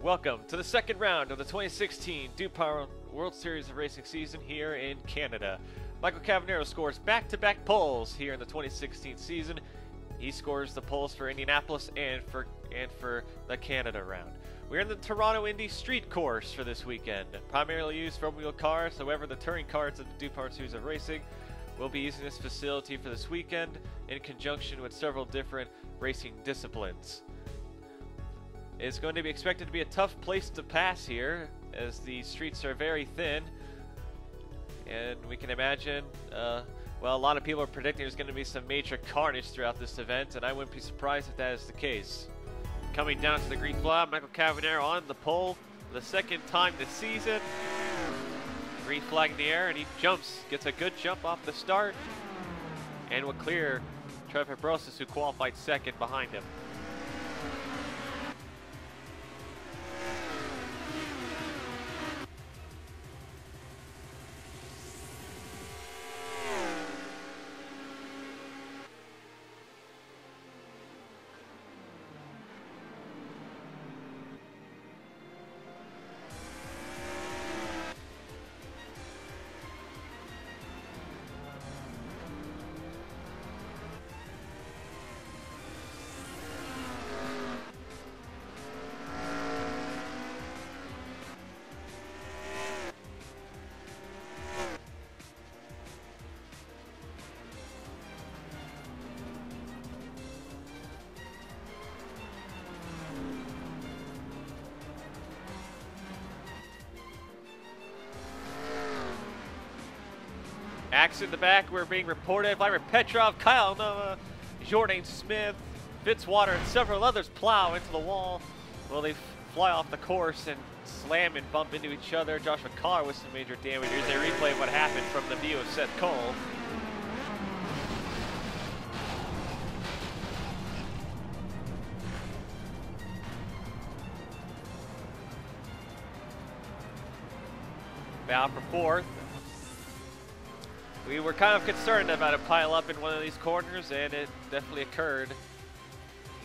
Welcome to the second round of the 2016 DuPont World Series of Racing season here in Canada. Michael Cavanero scores back-to-back poles here in the 2016 season. He scores the poles for Indianapolis and for the Canada round. We're in the Toronto Indy Street Course for this weekend, primarily used for open-wheel cars. However, the touring cars of the DuPont Series of Racing will be using this facility for this weekend in conjunction with several different racing disciplines. It's going to be expected to be a tough place to pass here, as the streets are very thin, and we can imagine, well, a lot of people are predicting there's going to be some major carnage throughout this event, and I wouldn't be surprised if that is the case. Coming down to the green flag, Michael Cavanero on the pole for the second time this season. Green flag in the air, and he jumps, gets a good jump off the start, and will clear Trevor Brosis, who qualified second behind him. Acts in the back, we're being reported. Vladimir Petrov, Kyle Noah, Jordan Smith, Fitzwater, and several others plow into the wall. Well, they fly off the course and slam and bump into each other. Joshua Carr with some major damage. Here's a replay of what happened from the view of Seth Cole. Bound for fourth. We were kind of concerned about a pile up in one of these corners, and it definitely occurred.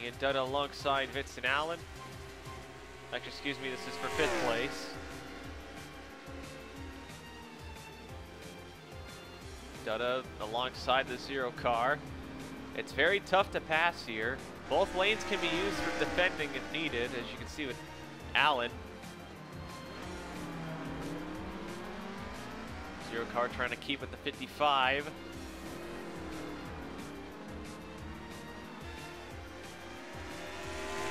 Ian Dutta alongside Vincent Allen. Actually, excuse me, this is for fifth place. Dutta alongside the zero car. It's very tough to pass here. Both lanes can be used for defending if needed, as you can see with Allen. Zero car trying to keep at the 55.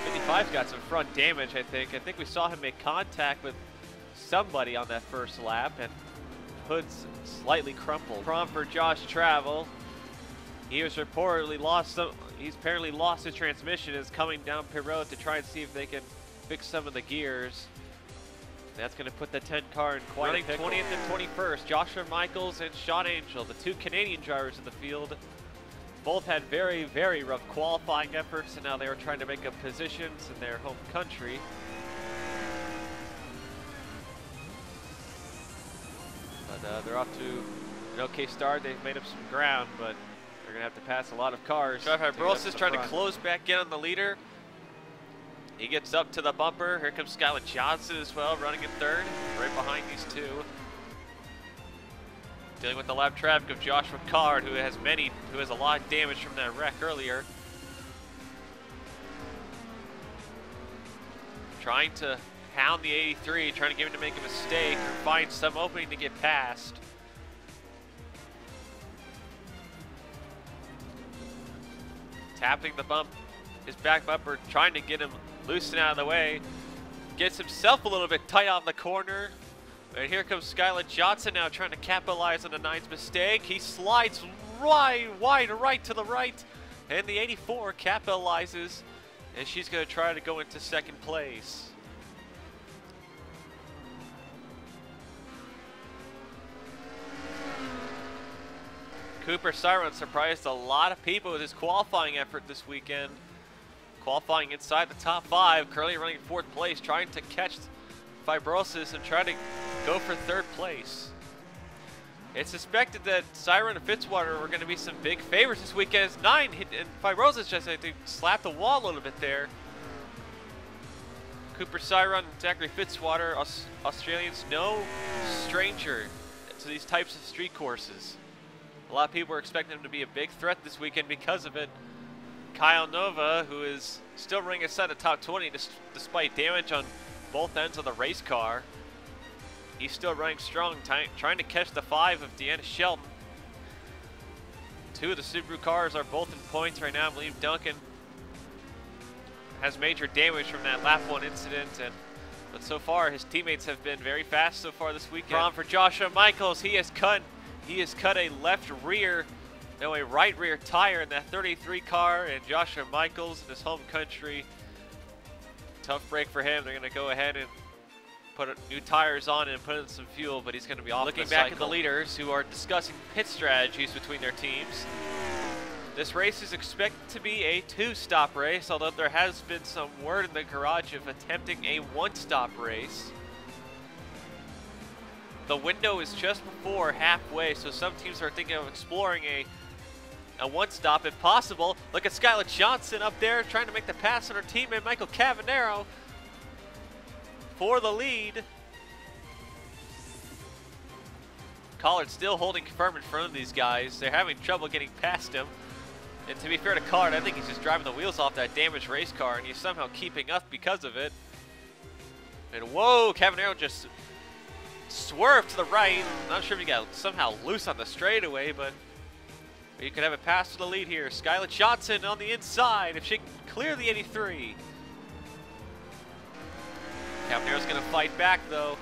'55's got some front damage, I think. I think we saw him make contact with somebody on that first lap, and hood's slightly crumpled. Prom for Josh Travel. He was reportedly he's apparently lost his transmission, is coming down pit road to try and see if they can fix some of the gears. That's going to put the 10 car in quite a pickle. 20th and 21st, Joshua Michaels and Sean Angel, the two Canadian drivers in the field. Both had very, very rough qualifying efforts, and now they are trying to make up positions in their home country. But they're off to an okay start. They've made up some ground, but they're going to have to pass a lot of cars. Trevor Brosis is trying to close back in on the leader. He gets up to the bumper. Here comes Skylar Johnson as well, running in third, right behind these two. Dealing with the lap traffic of Joshua Card, who has a lot of damage from that wreck earlier. Trying to pound the 83, trying to get him to make a mistake or find some opening to get past. Tapping the bump, his back bumper, trying to get him loosen out of the way. Gets himself a little bit tight on the corner. And here comes Skylar Johnson now trying to capitalize on the 9's mistake. He slides wide right to the right. And the 84 capitalizes. And she's going to try to go into second place. Cooper Siron surprised a lot of people with his qualifying effort this weekend. Qualifying inside the top 5, currently running fourth place, trying to catch Fibrosis and try to go for third place. It's suspected that Siren and Fitzwater were going to be some big favorites this weekend as 9 hit, and Fibrosis just, I think, slapped the wall a little bit there. Cooper Cyron and Zachary Fitzwater, Australians, no stranger to these types of street courses. A lot of people were expecting him to be a big threat this weekend because of it. Kyle Nova, who is still running inside the top 20 despite damage on both ends of the race car. He's still running strong, trying to catch the 5 of Deanna Shelton. 2 of the Subaru cars are both in points right now. I believe Duncan has major damage from that lap 1 incident, but so far his teammates have been very fast so far this weekend. For Joshua Michaels, he has cut a a right rear tire in that 33 car, and Joshua Michaels in his home country. Tough break for him. They're going to go ahead and put new tires on and put in some fuel, but he's going to be off. Looking back at the leaders who are discussing pit strategies between their teams. This race is expected to be a 2-stop race, although there has been some word in the garage of attempting a 1-stop race. The window is just before halfway, so some teams are thinking of exploring a 1-stop if possible. Look at Skylar Johnson up there trying to make the pass on her teammate Michael Cavanero for the lead. Collard still holding firm in front of these guys. They're having trouble getting past him. And to be fair to Collard, I think he's just driving the wheels off that damaged race car, and he's somehow keeping up because of it. And whoa, Cavanero just swerved to the right. Not sure if he got somehow loose on the straightaway, but you could have a pass to the lead here. Skylar Johnson on the inside if she can clear the 83. Cavanero's going to fight back though.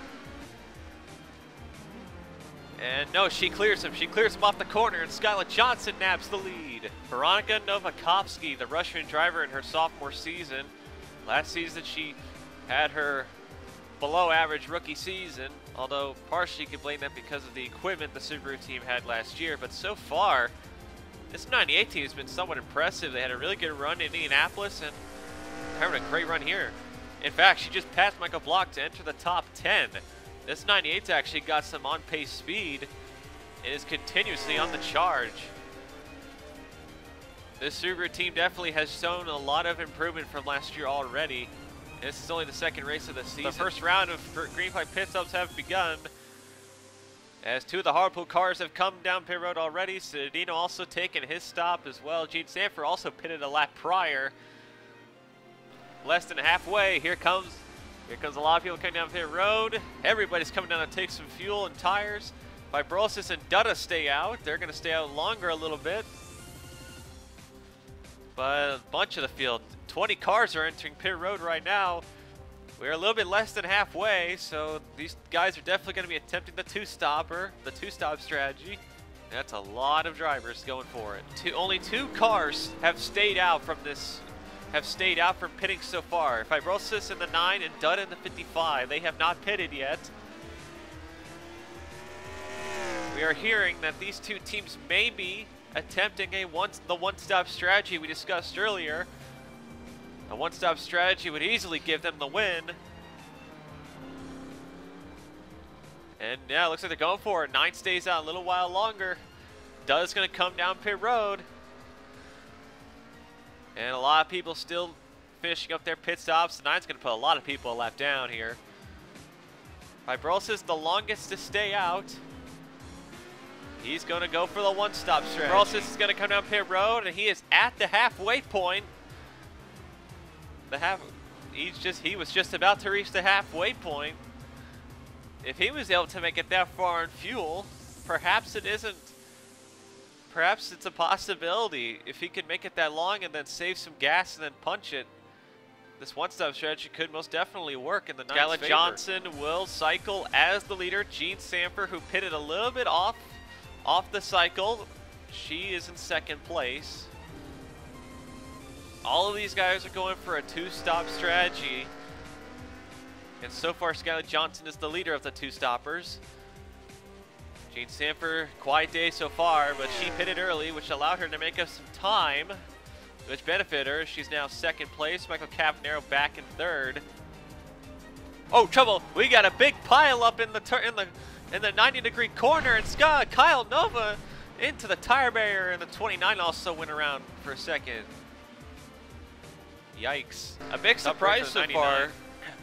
And no, she clears him. She clears him off the corner, and Skylar Johnson nabs the lead. Veronika Novakovsky, the Russian driver in her sophomore season. Last season she had her below average rookie season, although partially you could blame that because of the equipment the Subaru team had last year. But so far, this 98 team has been somewhat impressive. They had a really good run in Indianapolis and having a great run here. In fact, she just passed Michael Block to enter the top 10. This 98's actually got some on-pace speed and is continuously on the charge. This Subaru team definitely has shown a lot of improvement from last year already. This is only the 2nd race of the season. The first round of green flag pit stops have begun, as 2 of the Harpool cars have come down pit road already. Cedino also taking his stop as well. Gene Sanford also pitted a lap prior. Less than halfway, here comes a lot of people coming down pit road. Everybody's coming down to take some fuel and tires. Fibrosis and Dutta stay out. They're going to stay out longer a little bit. But a bunch of the field, 20 cars are entering pit road right now. We're a little bit less than halfway, so these guys are definitely going to be attempting the 2-stop strategy. That's a lot of drivers going for it. Only 2 cars have stayed out from pitting so far. Fibrosis in the 9 and Dutta in the 55. They have not pitted yet. We are hearing that these 2 teams may be attempting the 1-stop strategy we discussed earlier. A 1-stop strategy would easily give them the win. And yeah, it looks like they're going for it. 9 stays out a little while longer. Dutta's going to come down pit road. And a lot of people still finishing up their pit stops. The 9's going to put a lot of people a lap down here. Fibrosis the longest to stay out. He's going to go for the 1-stop strategy. Fibrosis is going to come down pit road, and he is at the halfway point. He was just about to reach the halfway point. If he was able to make it that far in fuel, perhaps it's a possibility. If he could make it that long and then save some gas and then punch it, this 1-stop strategy could most definitely work in the 9's favor. Skylar Johnson will cycle as the leader. Gene Sanford, who pitted a little bit off the cycle, she is in 2nd place. All of these guys are going for a 2-stop strategy. And so far, Skylar Johnson is the leader of the 2-stoppers. Gene Sanford, quiet day so far, but she pitted early, which allowed her to make up some time, which benefited her. She's now 2nd place. Michael Cavanero back in 3rd. Oh, trouble! We got a big pile up in the 90-degree corner, and Kyle Nova into the tire barrier, and the 29 also went around for a second. Yikes. A big surprise so far.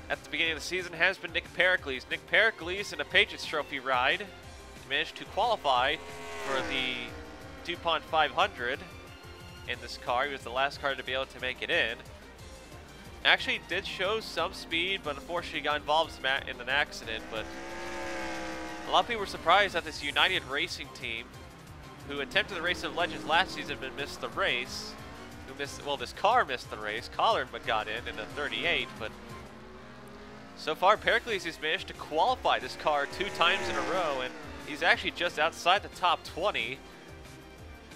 at the beginning of the season has been Nick Pericles. Nick Pericles in a Patriots Trophy ride managed to qualify for the DuPont 500 in this car. He was the last car to be able to make it in. Actually did show some speed, but unfortunately got involved in an accident. But a lot of people were surprised that this United Racing team, who attempted the Race of Legends last season but missed the race, this car missed the race. Collard got in a 38, but so far Pericles has managed to qualify this car 2 times in a row, and he's actually just outside the top 20.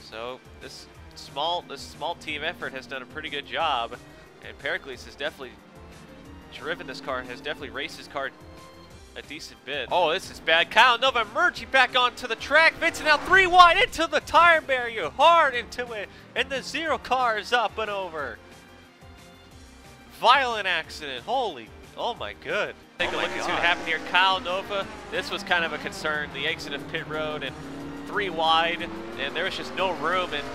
So this small team effort has done a pretty good job, and Pericles has definitely driven this car, has definitely raced his car a decent bit. Oh, this is bad. Kyle Nova merging back onto the track. Vincent out 3 wide into the tire barrier, hard into it, and the 0 car is up and over. Violent accident. Holy, oh my good. Take a look at what happened here. Kyle Nova, this was kind of a concern. The exit of pit road and 3 wide, and there was just no room, and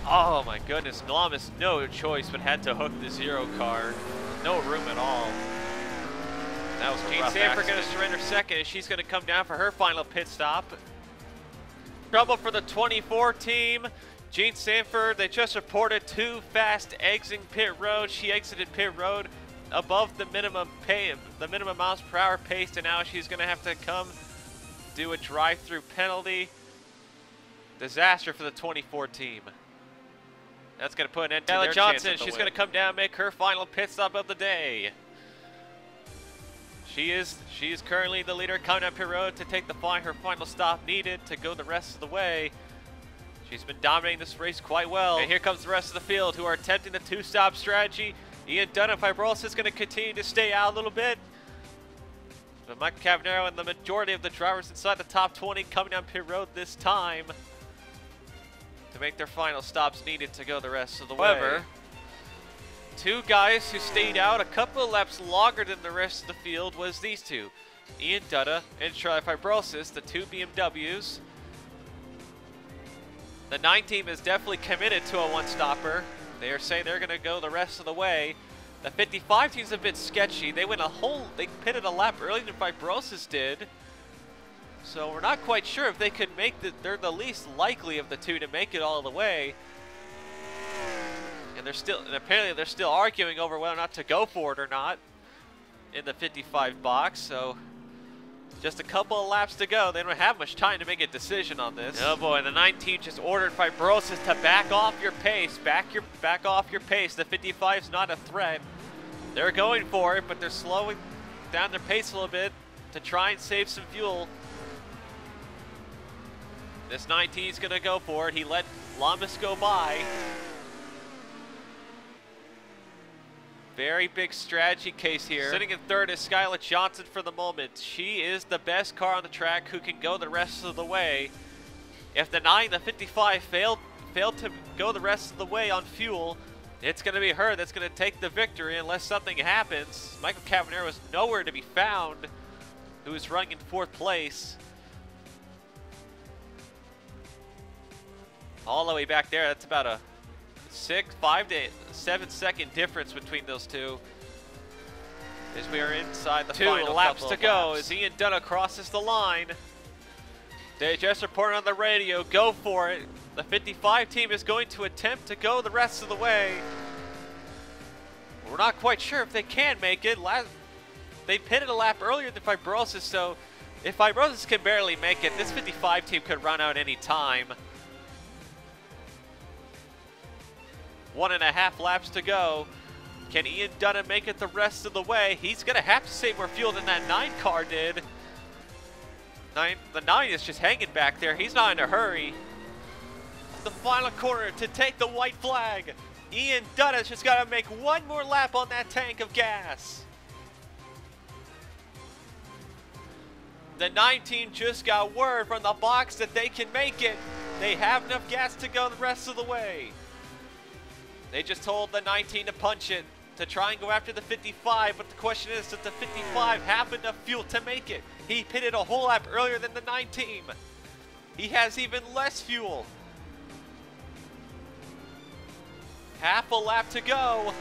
oh my goodness, Glamis no choice but had to hook the 0 car. No room at all. That was Jean Sanford going to surrender second, and she's going to come down for her final pit stop. Trouble for the 24 team. Jean Sanford, they just reported 2 fast exiting pit road. She exited pit road above the minimum miles per hour pace, and now she's going to have to come do a drive-through penalty. Disaster for the 24 team. That's going to put an end to their Johnson. She's going to come down and make her final pit stop of the day. She is currently the leader coming up pit road to take her final stop needed to go the rest of the way. She's been dominating this race quite well. And here comes the rest of the field who are attempting the 2-stop strategy. Ian Dunham, Fibrosis is going to continue to stay out a little bit. But Mike Cavanero and the majority of the drivers inside the top 20 coming down pit road this time to make their final stops needed to go the rest of the way. However, 2 guys who stayed out a couple of laps longer than the rest of the field was these 2. Ian Dutta and Charlie Fibrosis, the 2 BMWs. The 9 team is definitely committed to a 1-stopper. They are saying they're going to go the rest of the way. The 55 team's a bit sketchy. They pitted a lap earlier than Fibrosis did. So we're not quite sure if they could make they're the least likely of the 2 to make it all the way. And apparently they're still arguing over whether or not to go for it or not in the 55 box. So just a couple of laps to go. They don't have much time to make a decision on this. Oh boy, the 19 just ordered Fibrosis to back off your pace. Back off your pace. The 55 is not a threat. They're going for it, but they're slowing down their pace a little bit to try and save some fuel. This 19 is going to go for it. He let Lamas go by. Very big strategy case here. Sitting in 3rd is Skylar Johnson for the moment. She is the best car on the track who can go the rest of the way. If the 55 failed to go the rest of the way on fuel, it's going to be her that's going to take the victory unless something happens. Michael Cavanero is nowhere to be found, who is running in 4th place. All the way back there, that's about a 5 to 7 second difference between those 2 as we are inside the final 2 laps to go as Ian Dunham crosses the line. They just reported on the radio, go for it. The 55 team is going to attempt to go the rest of the way. We're not quite sure if they can make it. They pitted a lap earlier than Fibrosis, so if Fibrosis can barely make it, this 55 team could run out any time. 1.5 laps to go. Can Ian Dunham make it the rest of the way? He's going to have to save more fuel than that 9 car did. The 9 is just hanging back there. He's not in a hurry. The final corner to take the white flag. Ian Dunham's just got to make 1 more lap on that tank of gas. The 19 just got word from the box that they can make it. They have enough gas to go the rest of the way. They just told the 19 to punch it, to try and go after the 55, but the question is, does the 55 have enough fuel to make it? He pitted a whole lap earlier than the 19. He has even less fuel. Half a lap to go.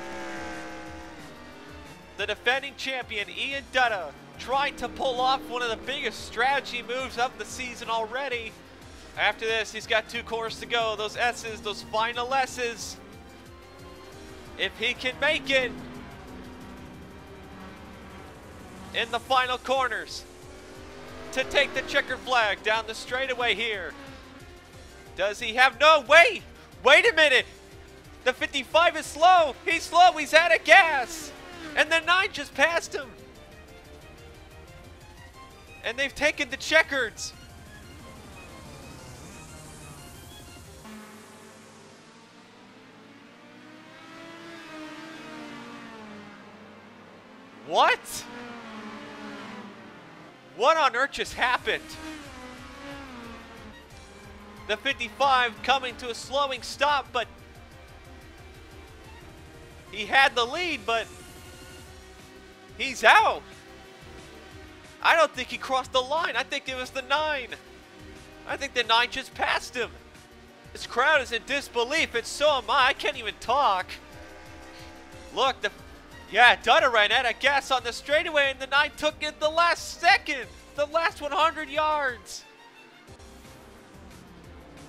the defending champion, Ian Dutta, trying to pull off one of the biggest strategy moves of the season already. After this, he's got 2 corners to go. Those S's, those final S's. If he can make it in the final corners to take the checker flag down the straightaway here. Does he have, no, wait a minute. The 55 is slow. He's slow, he's out of gas. And the 9 just passed him. And they've taken the checkers. What? What on earth just happened? The 55 coming to a slowing stop, but he had the lead, but he's out. I don't think he crossed the line. I think it was the 9. I think the 9 just passed him. This crowd is in disbelief, and so am I. I can't even talk. Look, yeah, Dutta ran out of gas on the straightaway, and the 9 took it the last second. The last 100 yards.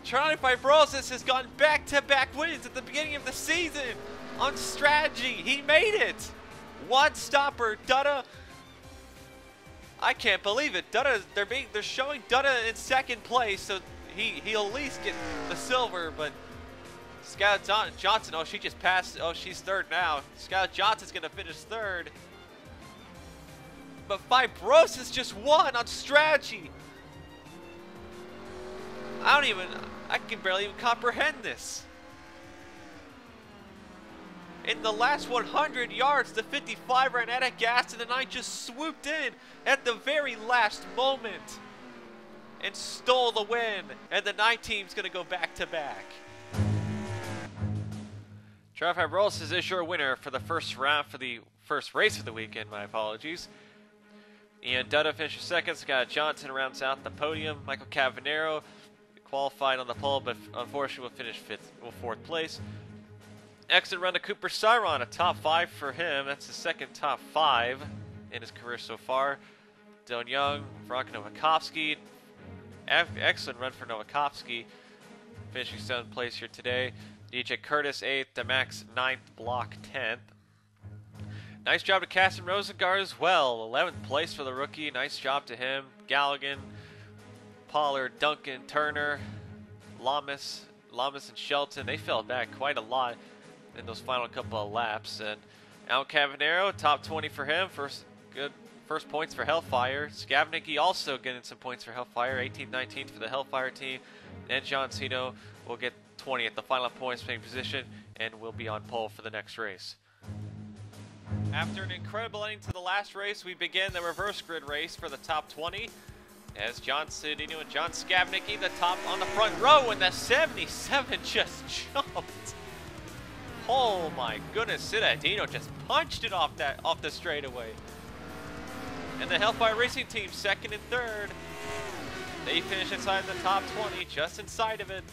Charlie Fibrosis has gone back-to-back wins at the beginning of the season on strategy. He made it. One stopper, Dutta. I can't believe it. Dutta, they're showing Dutta in second place, so he'll at least get the silver, but Skylar Johnson, oh, she just passed. Oh, she's third now. Skylar Johnson's going to finish third. But Fibrosis just won on strategy. I can barely even comprehend this. In the last 100 yards, the 55 ran out of gas and the 9 just swooped in at the very last moment and stole the win. And the 9 team's going to go back-to-back. Charlie Fibrosis is your winner for the first round, for the first race of the weekend, my apologies. Ian Dutta finishes second. Scott Johnson rounds out the podium. Michael Cavanero qualified on the pole, but unfortunately will finish fourth place. Excellent run to Cooper Cyron, a top 5 for him. That's the second top 5 in his career so far. Dylan Young, Veronica Novakovsky. Excellent run for Novakovsky, finishing 7th place here today. DJ Curtis 8th, DeMax 9th, Block 10th. Nice job to Casson Rosengard as well. 11th place for the rookie. Nice job to him. Galligan, Pollard, Duncan, Turner, Lamas and Shelton. They fell back quite a lot in those final couple of laps. And Al Cavanero, top 20 for him. First points for Hellfire. Skavnicki also getting some points for Hellfire. 18th, 19th for the Hellfire team. And John Cino will get 20 at the final points playing position and will be on pole for the next race. After an incredible ending to the last race, we begin the reverse grid race for the top 20 as John Cedino and John Skavnicki, the top on the front row, and the 77 just jumped. Oh my goodness, Cedino just punched it off the straightaway. And the Hellfire Racing team, second and third. They finish inside the top 20, just inside of it.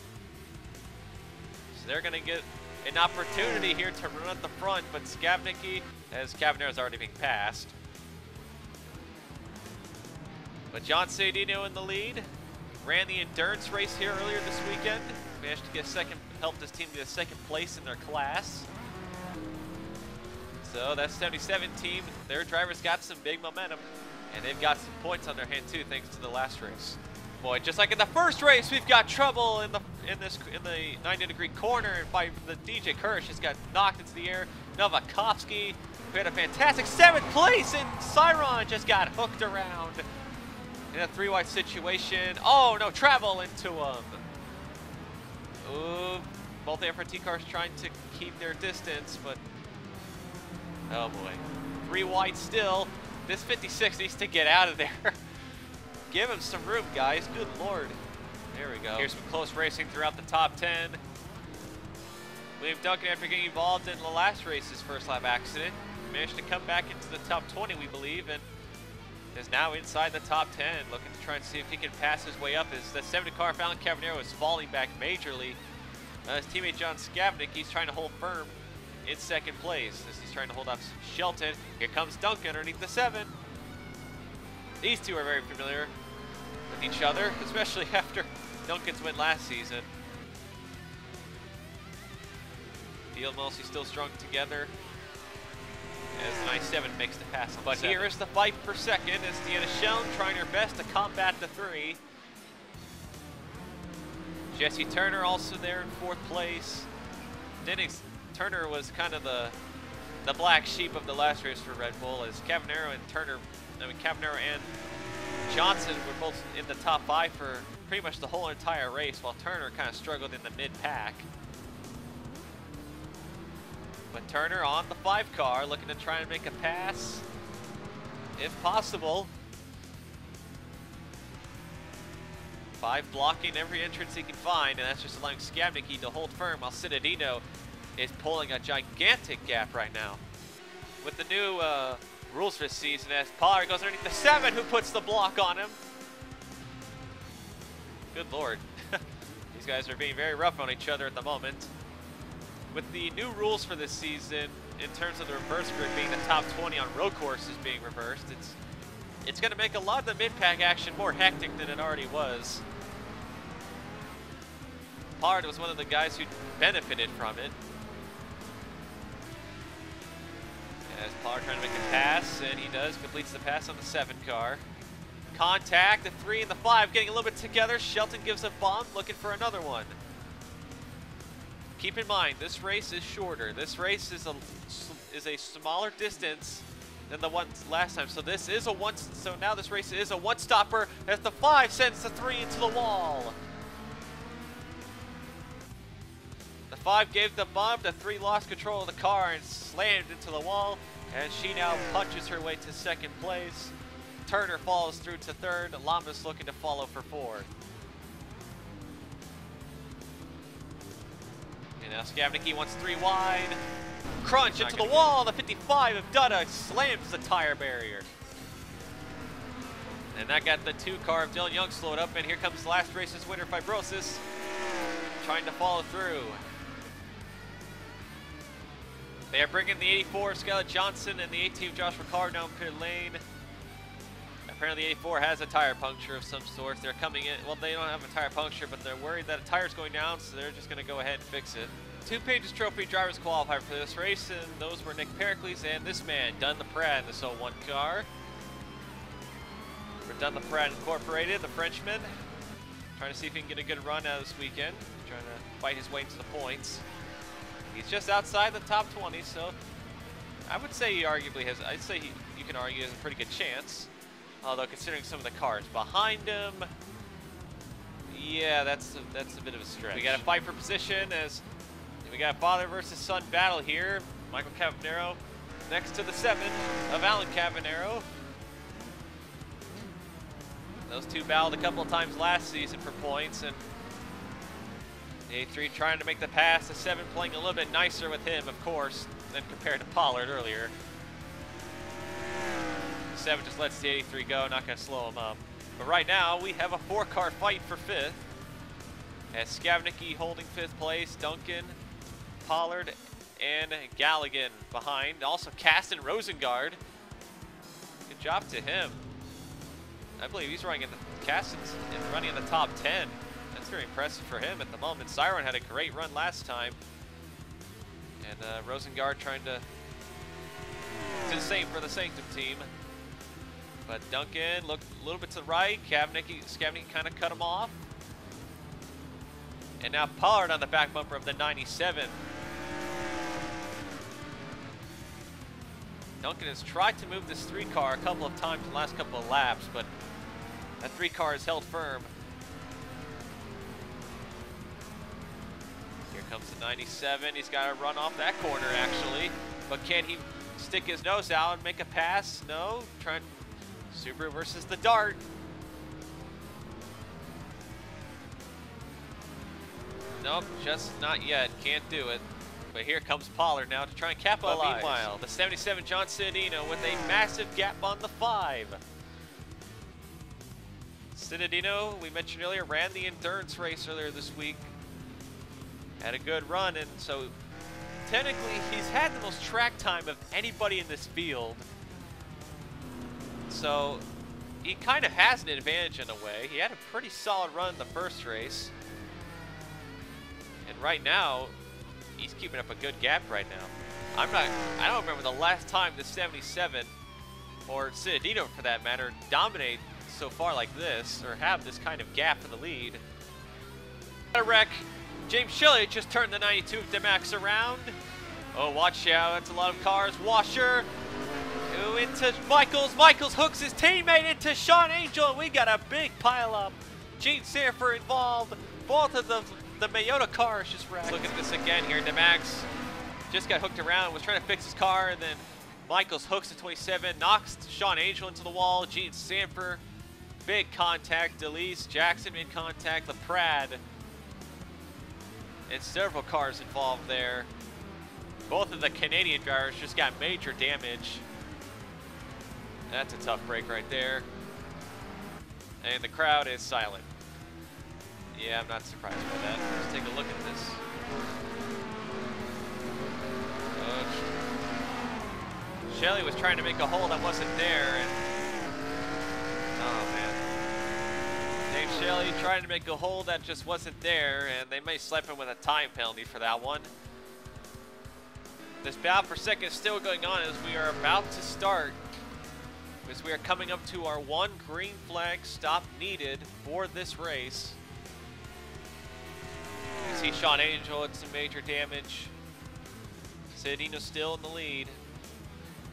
So they're going to get an opportunity here to run at the front, but Skavnicki, as Cavanera's already being passed. But John Cedino in the lead. Ran the endurance race here earlier this weekend. Managed to get helped his team get a second place in their class. So that 77 team, their drivers got some big momentum, and they've got some points on their hand too, thanks to the last race. Boy, just like in the first race, we've got trouble in the 90-degree corner, and by the DJ Kirsch just got knocked into the air. Novakovsky, who had a fantastic 7th place, and Cyron just got hooked around in a 3-wide situation. Oh no, travel into him. Ooh, both FRT cars trying to keep their distance, but oh boy, 3 wide still. This 56 needs to get out of there. Give him some room, guys. Good lord. There we go. Here's some close racing throughout the top 10. William Duncan, after getting involved in the last race's first lap accident, managed to come back into the top 20, we believe, and is now inside the top 10, looking to try and see if he can pass his way up as the 70 car Fallon Cavanero is falling back majorly. His teammate John Skavnick, he's trying to hold firm. in second place as he's trying to hold off Shelton. Here comes Duncan underneath the 7. These two are very familiar with each other, especially after Duncan's win last season. Field mostly still strung together as the 97 makes the pass on the 7. Here is the fight for second as Deanna Schoen trying her best to combat the 3. Jesse Turner also there in 4th place. Turner was kind of the black sheep of the last race for Red Bull, as Cavanero and Johnson were both in the top 5 for pretty much the whole entire race, while Turner kind of struggled in the mid-pack. But Turner on the 5 car, looking to try and make a pass, if possible. 5 blocking every entrance he can find, and that's just allowing Skabnicki to hold firm, while Citadino is pulling a gigantic gap right now. With the new rules for this season, as Pollard goes underneath the 7, who puts the block on him. Good Lord. These guys are being very rough on each other at the moment. With the new rules for this season, in terms of the reverse grid being the top 20 on road courses being reversed, it's going to make a lot of the mid-pack action more hectic than it already was. Pollard was one of the guys who benefited from it. As Pollard trying to make a pass, and he does, completes the pass on the 7 car. Contact, the 3 and the 5 getting a little bit together. Shelton gives a bump, looking for another one. Keep in mind, this race is shorter. This race is a smaller distance than the one last time. So this is so now this race is a one-stopper as the 5 sends the 3 into the wall. The 5 gave the bump, the 3 lost control of the car and slammed into the wall, and she now punches her way to second place. Turner falls through to 3rd. Lamas looking to follow for 4th. And now Skabnicki wants 3 wide. Crunch into the wall. The 55 of Dutta slams the tire barrier. And that got the 2 car of Dylan Young slowed up. And here comes the last race's winner, Fibrosis, trying to follow through. They are bringing the 84 of Skylar Johnson and the 18 of Josh Ricard down pit lane. Apparently the 84 has a tire puncture of some sort. They're coming in, well, they don't have a tire puncture, but they're worried that a tire's going down, so they're just going to go ahead and fix it. 2 Pages Trophy drivers qualified for this race, and those were Nick Pericles and this man, Dunn LaPrade, in this 01 car. For Dunn LaPrade Incorporated, the Frenchman, trying to see if he can get a good run out of this weekend, trying to fight his way into the points. He's just outside the top 20, so I would say he arguably has, you can argue he has a pretty good chance. Although considering some of the cars behind him, yeah, that's a bit of a stretch. We got a fight for position as we got father versus son battle here. Michael Cavanero next to the 7 of Alan Cavanero. Those two battled a couple of times last season for points, and the 8-3 trying to make the pass. The 7 playing a little bit nicer with him, of course, than compared to Pollard earlier. 7 just lets the 83 go, not going to slow him up. But right now, we have a 4-car fight for 5th. As Skabnicki holding 5th place, Duncan, Pollard, and Galligan behind. Also, Caston Rosengard. Good job to him. I believe he's running Caston's running in the top 10. That's very impressive for him at the moment. Siren had a great run last time. And Rosengard trying to do the same for the Sanctum team. But Duncan looked a little bit to the right. Skabnicki kind of cut him off. And now Pollard on the back bumper of the 97. Duncan has tried to move this 3-car a couple of times in the last couple of laps, but that 3-car is held firm. Here comes the 97. He's got to run off that corner, actually. But can he stick his nose out and make a pass? No. Trying Subaru versus the Dart. Nope, just not yet. Can't do it. But here comes Pollard now to try and capitalize. But meanwhile, the 77 John Citadino with a massive gap on the 5. Citadino, we mentioned earlier, ran the endurance race earlier this week. Had a good run, and so technically, he's had the most track time of anybody in this field. So, he kind of has an advantage in a way. He had a pretty solid run in the first race. And right now, he's keeping up a good gap right now. I don't remember the last time the 77, or Cittadino for that matter, dominate so far like this, or have this kind of gap in the lead. A wreck. James Shelley just turned the 92 of DeMax around. Oh, watch out, that's a lot of cars. Washer. Ooh, into Michaels. Michaels hooks his teammate into Sean Angel, and we got a big pile up. Gene Sanford involved. Both of the Mayota cars just wrecked. Look at this again here. DeMax just got hooked around, was trying to fix his car, and then Michaels hooks the 27, knocks Sean Angel into the wall. Gene Sanford, big contact. DeLise Jackson made contact. LaPrade, and several cars involved there. Both of the Canadian drivers just got major damage. That's a tough break right there. And the crowd is silent. Yeah, I'm not surprised by that. Let's take a look at this. Shelley was trying to make a hole that wasn't there, and oh man. James Shelley trying to make a hole that just wasn't there, and they may slap him with a time penalty for that one. This battle for second is still going on as we are about to start, as we are coming up to our one green flag stop needed for this race. You see Sean Angel with some major damage. Cittadino still in the lead.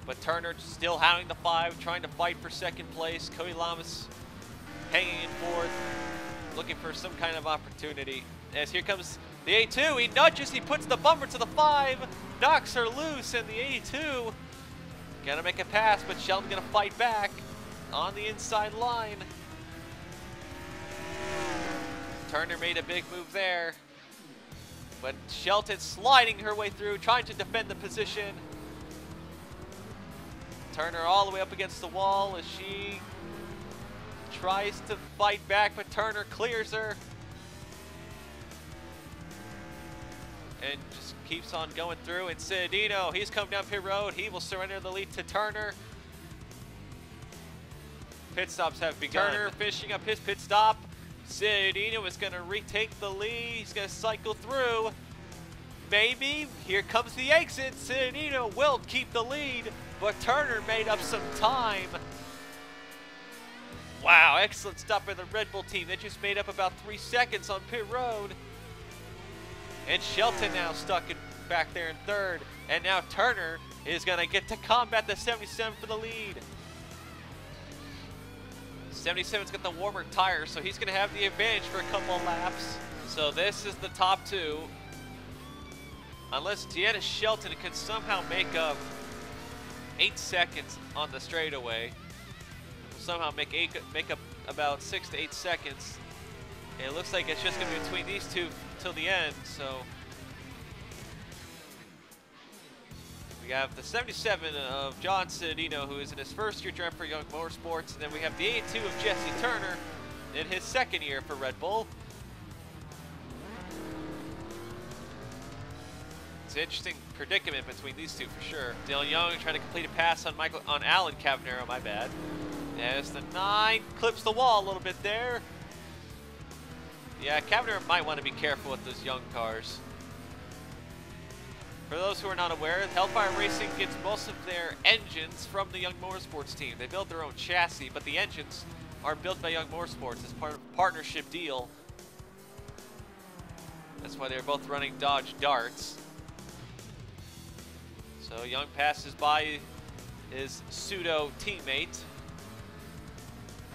But Turner still hounding the 5, trying to fight for second place. Cody Lamas hanging in fourth, looking for some kind of opportunity. As here comes the 82, he nudges, he puts the bumper to the 5, knocks her loose, and the 82 gonna make a pass, but Shelton's gonna fight back on the inside line. Turner made a big move there, but Shelton sliding her way through, trying to defend the position. Turner all the way up against the wall as she tries to fight back, but Turner clears her. And just keeps on going through. And Cittadino, he's come down pit road. He will surrender the lead to Turner. Pit stops have begun. Turner finishing up his pit stop. Cittadino is going to retake the lead. He's going to cycle through. Maybe. Here comes the exit. Cittadino will keep the lead, but Turner made up some time. Wow, excellent stop by the Red Bull team. They just made up about 3 seconds on pit road. And Shelton now stuck back there in third. And now Turner is going to get to combat the 77 for the lead. 77's got the warmer tires, so he's going to have the advantage for a couple of laps. So this is the top two. Unless Deanna Shelton can somehow make up 8 seconds on the straightaway. Somehow make up about 6 to 8 seconds. And it looks like it's just going to be between these two till the end. So we have the 77 of John Cittadino, who is in his first year driving for Young Motorsports, and then we have the 82 of Jesse Turner in his second year for Red Bull. It's an interesting predicament between these two for sure. Dylan Young trying to complete a pass on Alan Cavanero, my bad. As the 9 clips the wall a little bit there. Yeah, Cavanero might want to be careful with those young cars. For those who are not aware, Hellfire Racing gets most of their engines from the Young Motorsports team. They build their own chassis, but the engines are built by Young Motorsports as part of a partnership deal. That's why they're both running Dodge Darts. So Young passes by his pseudo teammate.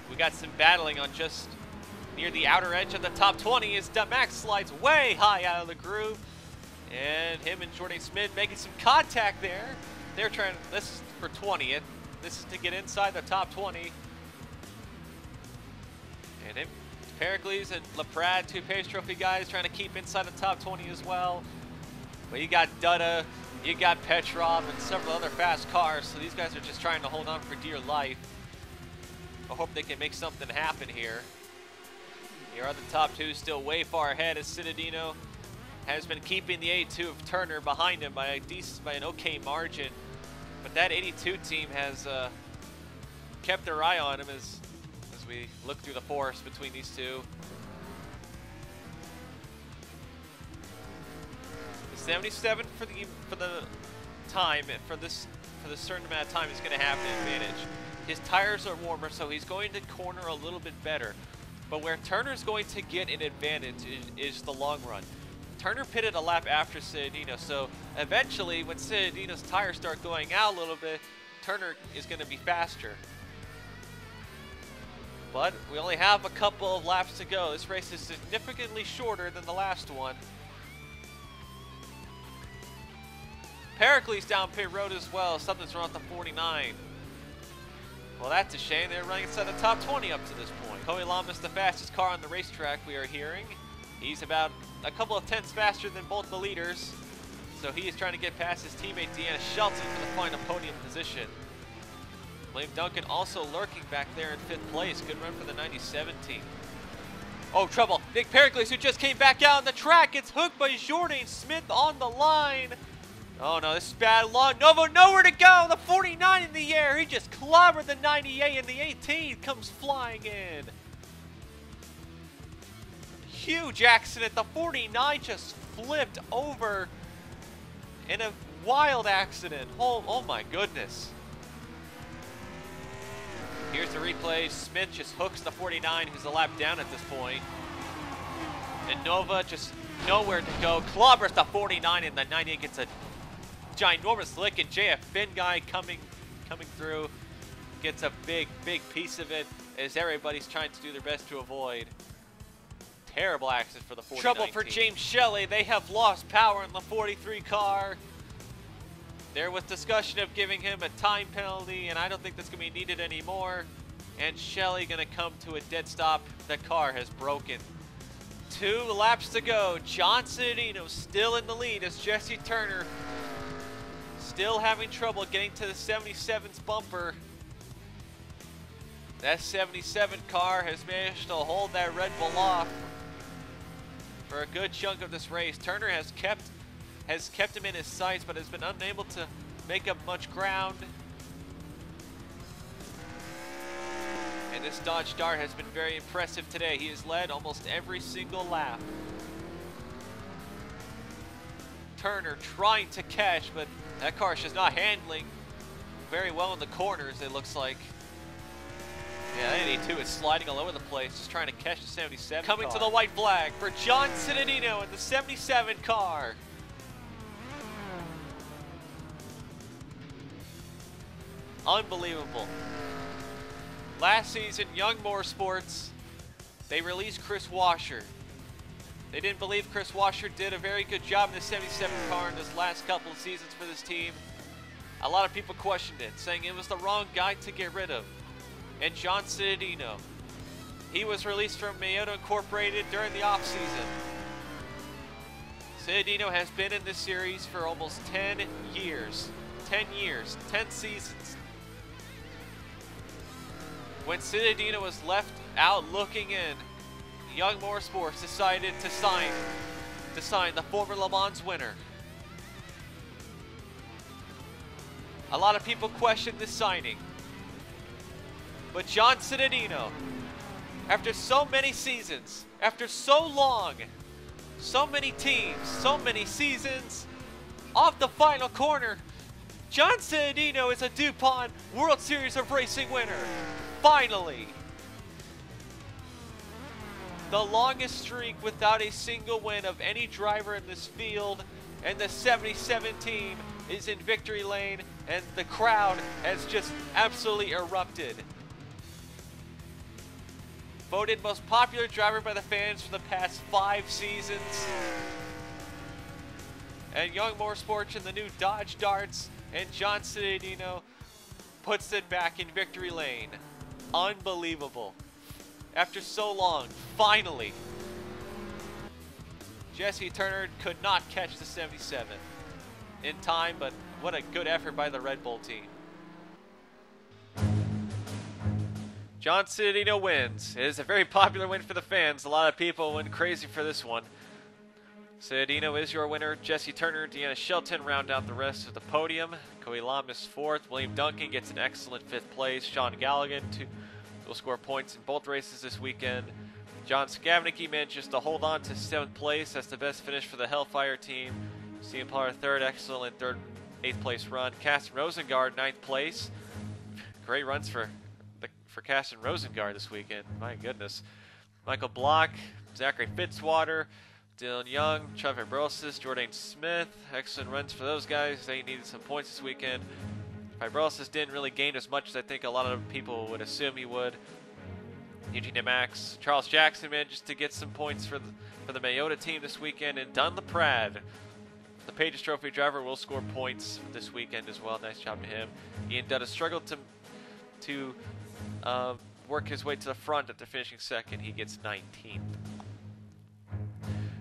We got some battling on just near the outer edge of the top 20 as DeMax slides way high out of the groove. And him and Jordan Smith making some contact there. They're trying, this is for 20th. This is to get inside the top 20. And him, Pericles and LaPrade, 2 Pace Trophy guys, trying to keep inside the top 20 as well. But you got Dutta, you got Petrov, and several other fast cars. So these guys are just trying to hold on for dear life. I hope they can make something happen here. Here are the top 2 still way far ahead as Cittadino has been keeping the 82 of Turner behind him by an okay margin. But that 82 team has kept their eye on him as we look through the forest between these two. The 77 for the time and for this certain amount of time is going to have an advantage. His tires are warmer, so he's going to corner a little bit better. But where Turner's going to get an advantage is the long run. Turner pitted a lap after Cittadino, so eventually when Cittadino's tires start going out a little bit, Turner is going to be faster. But we only have a couple of laps to go. This race is significantly shorter than the last one. Pericles down pit road as well. Something's wrong with the 49. Well, that's a shame. They're running inside the top 20 up to this point. Koei Lama's the fastest car on the racetrack, we are hearing. He's about a couple of tenths faster than both the leaders. So he is trying to get past his teammate Deanna Shelton for the final podium position. William Duncan also lurking back there in 5th place. Good run for the 97 team. Oh, trouble. Nick Pericles, who just came back out on the track, gets hooked by Jordan Smith on the line. Oh no, this is bad. Novo nowhere to go. The 49 in the air. He just clobbered the 98 and the 18 comes flying in. Huge accident. The 49 just flipped over in a wild accident. Oh my goodness. Here's the replay. Smith just hooks the 49, who's a lap down at this point. And Nova just nowhere to go. Clobbers the 49 and the 98 gets a ginormous lick, and JF Finn guy coming through gets a big piece of it as everybody's trying to do their best to avoid. Terrible accident for the 49 Trouble for team. James Shelley. They have lost power in the 43 car. There was discussion of giving him a time penalty, and I don't think that's going to be needed anymore. And Shelley going to come to a dead stop. The car has broken. 2 laps to go. John Cittadino still in the lead as Jesse Turner still having trouble getting to the 77's bumper. That 77 car has managed to hold that Red Bull off for a good chunk of this race. Turner has kept him in his sights, but has been unable to make up much ground. And this Dodge Dart has been very impressive today. He has led almost every single lap. Turner trying to catch, but that car is just not handling very well in the corners, it looks like. Yeah, that 82 is sliding all over the place, just trying to catch the 77 Coming car. to the white flag for John Cittadino in the 77 car. Unbelievable. Last season, Young Motorsports, they released Chris Washer. They didn't believe Chris Washer did a very good job in the 77 car in this last couple of seasons for this team. A lot of people questioned it, saying it was the wrong guy to get rid of. And John Cittadino, he was released from Mayoda Incorporated during the offseason. Cittadino has been in this series for almost 10 years. 10 years, 10 seasons. When Cittadino was left out looking in, Young Motorsports decided to sign the former Le Mans winner. A lot of people questioned this signing. But John Cittadino, after so many seasons, after so long, so many teams, so many seasons, off the final corner, John Cittadino is a DuPont World Series of Racing winner. Finally. The longest streak without a single win of any driver in this field, and the 77 team is in victory lane, and the crowd has just absolutely erupted. Voted most popular driver by the fans for the past 5 seasons. And Young Motorsports in the new Dodge Darts, and John Cittadino puts it back in victory lane. Unbelievable. After so long, finally. Jesse Turner could not catch the 77 in time, but what a good effort by the Red Bull team. John Cittadino wins. It is a very popular win for the fans. A lot of people went crazy for this one. Citadino is your winner. Jesse Turner, Deanna Shelton round out the rest of the podium. Cody Lamas 4th. William Duncan gets an excellent 5th place. Sean Galligan will score points in both races this weekend. John Skavnicki manages to hold on to 7th place. That's the best finish for the Hellfire team. Stephen Pollard 3rd, excellent 8th place run. Caston Rosengard 9th place. Great runs for Caston Rosengard this weekend. My goodness. Michael Block, Zachary Fitzwater, Dylan Young, Trevor Fibrosis, Jordan Smith. Excellent runs for those guys. They needed some points this weekend. Fibrosis didn't really gain as much as I think a lot of people would assume he would. Eugene Max, Charles Jackson managed to get some points for the Mayota team this weekend. And Dunn LaPrade, the Pages Trophy driver, will score points this weekend as well. Nice job to him. Ian Dutta struggled to work his way to the front after finishing 2nd. He gets 19th.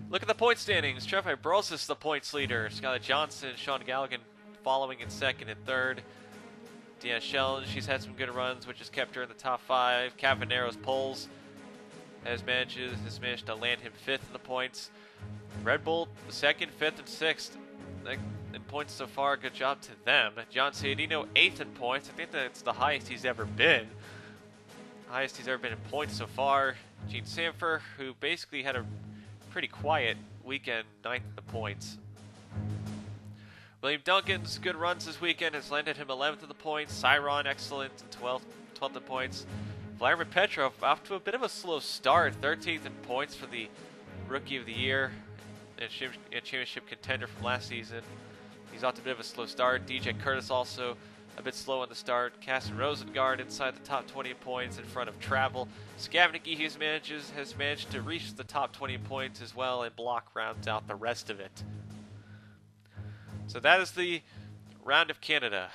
Look at the point standings. Trevor Fibrosis, the points leader. Skylar Johnson, Sean Galligan following in 2nd and 3rd. Deanna Shellen, she's had some good runs, which has kept her in the top 5. Cavanero's Poles has managed to land him 5th in the points. Red Bull, 2nd, 5th, and 6th in points so far. Good job to them. John Ciadino, 8th in points. I think that's the highest he's ever been. Highest he's ever been in points so far. Gene Sanfer, who basically had a pretty quiet weekend, 9th in the points. William Duncan's good runs this weekend has landed him 11th in the points. Cyron, excellent, 12th in points. Vladimir Petrov, off to a bit of a slow start, 13th in points for the Rookie of the Year and championship contender from last season. He's off to a bit of a slow start. DJ Curtis also a bit slow on the start. Caston Rosengard inside the top 20 points in front of Travel. Skavnicki has managed to reach the top 20 points as well, and Block rounds out the rest of it. So that is the round of Canada.